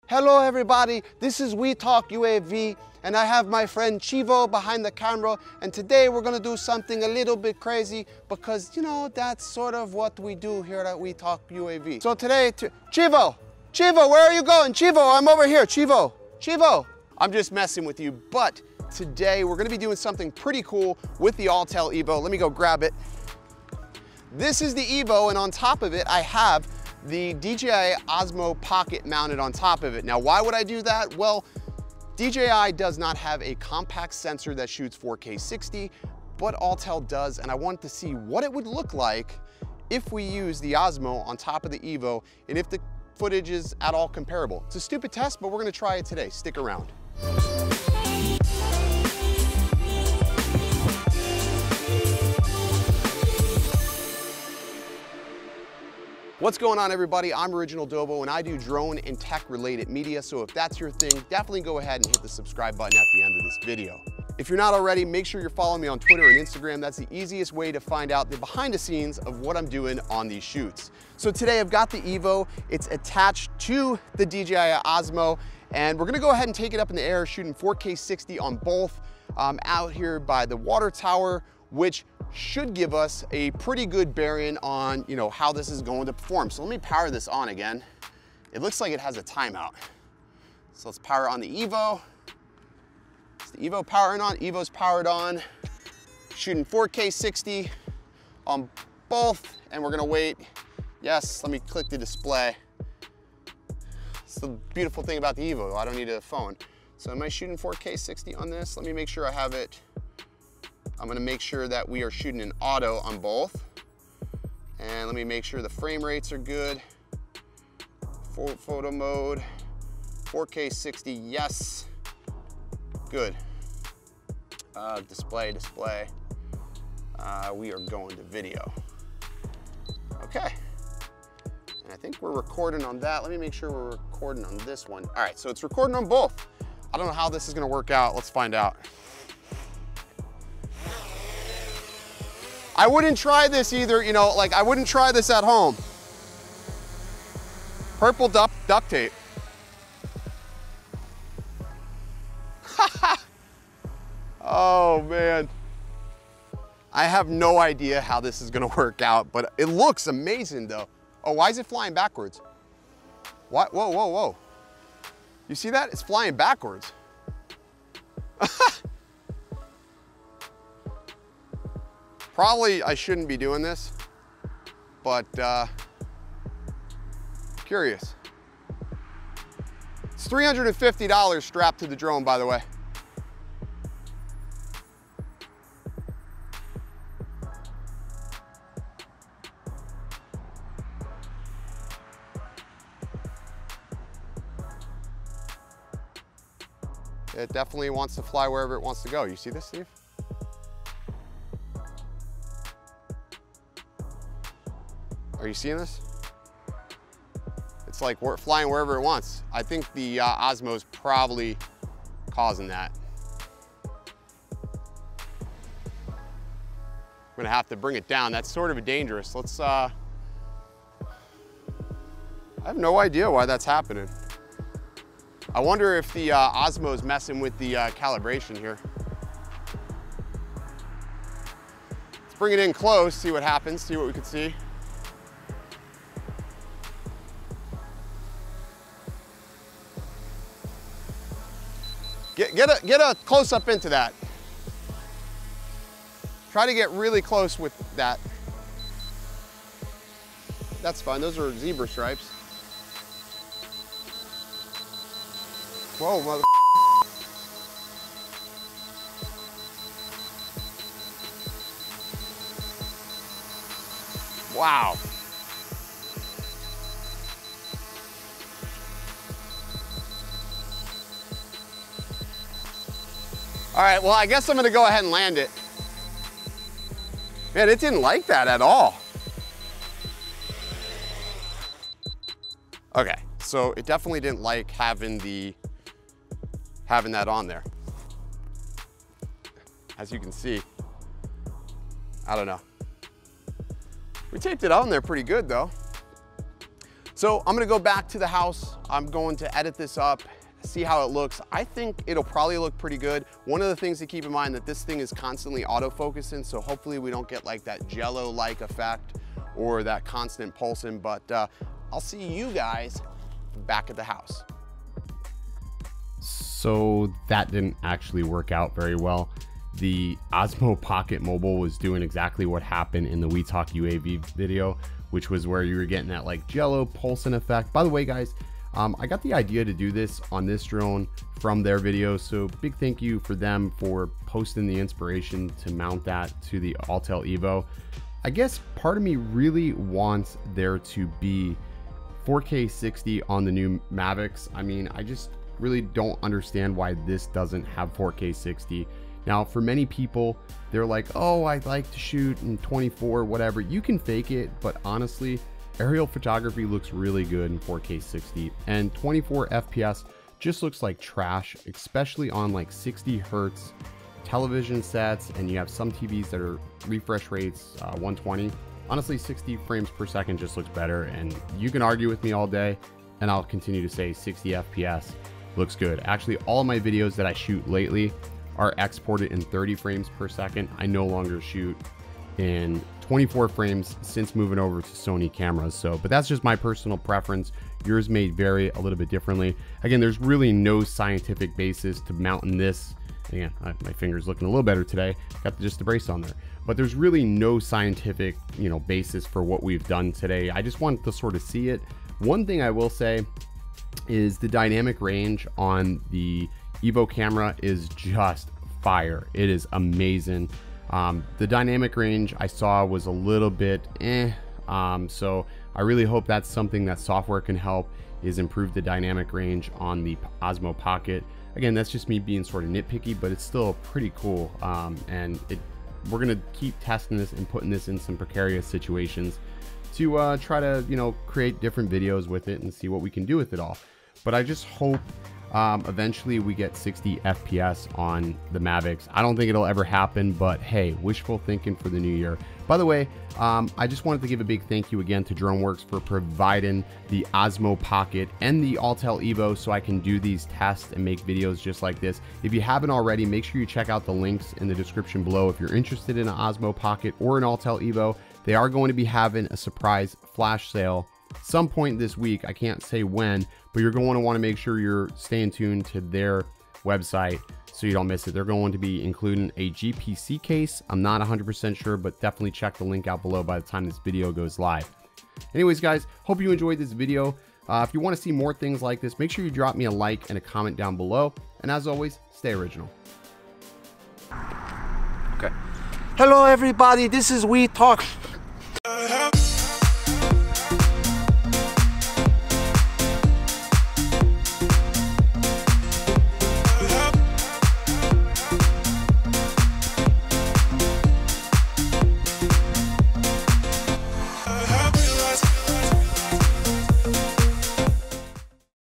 Hello everybody, this is We Talk UAV and I have my friend Chivo behind the camera, and today we're gonna do something a little bit crazy because, you know, that's sort of what we do here at We Talk UAV. So today, Chivo, where are you going? Chivo, I'm over here, Chivo, I'm just messing with you, but today we're gonna be doing something pretty cool with the Autel Evo. Let me go grab it. This is the Evo, and on top of it, I have the DJI Osmo Pocket mounted on top of it. Now, why would I do that? Well, DJI does not have a compact sensor that shoots 4K 60, but Autel does, and I wanted to see what it would look like if we use the Osmo on top of the Evo, and if the footage is at all comparable. It's a stupid test, but we're gonna try it today. Stick around. What's going on, everybody? I'm Original Dobo and I do drone and tech related media. So if that's your thing, definitely go ahead and hit the subscribe button at the end of this video. If you're not already, make sure you're following me on Twitter and Instagram. That's the easiest way to find out the behind the scenes of what I'm doing on these shoots. So today I've got the Evo. It's attached to the DJI Osmo, and we're gonna go ahead and take it up in the air, shooting 4K 60 on both out here by the water tower, which should give us a pretty good bearing on, you know, how this is going to perform. So let me power this on again. It looks like it has a timeout. So let's power on the Evo. It's the Evo powering on, Evo's powered on. Shooting 4K 60 on both, and we're gonna wait. Yes, let me click the display. It's the beautiful thing about the Evo, I don't need a phone. So am I shooting 4K 60 on this? Let me make sure I have it. I'm gonna make sure that we are shooting in auto on both. And let me make sure the frame rates are good. Full photo mode, 4K 60, yes. Good. Display. We are going to video. Okay. And I think we're recording on that. Let me make sure we're recording on this one. All right, so it's recording on both. I don't know how this is gonna work out. Let's find out. I wouldn't try this either, you know, like I wouldn't try this at home. Purple duct tape. Oh man. I have no idea how this is gonna work out, but it looks amazing though. Oh, why is it flying backwards? What? Whoa. You see that? It's flying backwards. Probably I shouldn't be doing this, but curious. It's $350 strapped to the drone, by the way. It definitely wants to fly wherever it wants to go. You see this, Steve? Are you seeing this? It's like we're flying wherever it wants. I think the Osmo's probably causing that. I'm gonna have to bring it down. That's sort of dangerous. Let's, I have no idea why that's happening. I wonder if the Osmo's messing with the calibration here. Let's bring it in close, see what happens, see what we can see. Get a close up into that. Try to get really close with that. That's fine, those are zebra stripes. Whoa, mother. Wow. All right, well, I guess I'm gonna go ahead and land it. Man, it didn't like that at all. Okay, so it definitely didn't like having that on there. As you can see, I don't know. We taped it on there pretty good though. So I'm gonna go back to the house. I'm going to edit this up, see how it looks. I think it'll probably look pretty good. One of the things to keep in mind that this thing is constantly autofocusing, so hopefully we don't get like that jello-like effect or that constant pulsing, but I'll see you guys back at the house. So that didn't actually work out very well. The Osmo Pocket Mobile was doing exactly what happened in the We Talk UAV video, which was where you were getting that like jello pulsing effect. By the way, guys, I got the idea to do this on this drone from their video, so big thank you for them for posting the inspiration to mount that to the Autel Evo. I guess part of me really wants there to be 4K 60 on the new Mavics. I mean, I just really don't understand why this doesn't have 4K 60. Now, for many people, they're like, oh, I like to shoot in 24, whatever. You can fake it, but honestly, aerial photography looks really good in 4K 60, and 24 FPS just looks like trash, especially on like 60 Hertz television sets, and you have some TVs that are refresh rates 120. Honestly, 60 frames per second just looks better, and you can argue with me all day, and I'll continue to say 60 FPS looks good. Actually, all of my videos that I shoot lately are exported in 30 frames per second. I no longer shoot in 24 frames since moving over to Sony cameras. So, but that's just my personal preference. Yours may vary a little bit differently. Again, there's really no scientific basis to mounting this. Again, my finger's looking a little better today. Got just the brace on there, but there's really no scientific, basis for what we've done today. I just wanted to sort of see it. One thing I will say is the dynamic range on the Evo camera is just fire. It is amazing. The dynamic range I saw was a little bit so I really hope that's something that software can help, is improve the dynamic range on the Osmo Pocket. Again, that's just me being sort of nitpicky, but it's still pretty cool. And we're gonna keep testing this and putting this in some precarious situations to try to create different videos with it and see what we can do with it all. But I just hope eventually we get 60 FPS on the Mavics. I don't think it'll ever happen, but hey, wishful thinking for the new year. By the way, I just wanted to give a big thank you again to DroneWorks for providing the Osmo Pocket and the Autel Evo so I can do these tests and make videos just like this. If you haven't already, make sure you check out the links in the description below if you're interested in an Osmo Pocket or an Autel Evo. They are going to be having a surprise flash sale some point this week. I can't say when, but you're going to want to make sure you're staying tuned to their website so you don't miss it. They're going to be including a GPC case. I'm not 100% sure, but definitely check the link out below by the time this video goes live. Anyways, guys, hope you enjoyed this video. If you want to see more things like this, make sure you drop me a like and a comment down below. And as always, stay original. Okay. Hello, everybody. This is We Talk.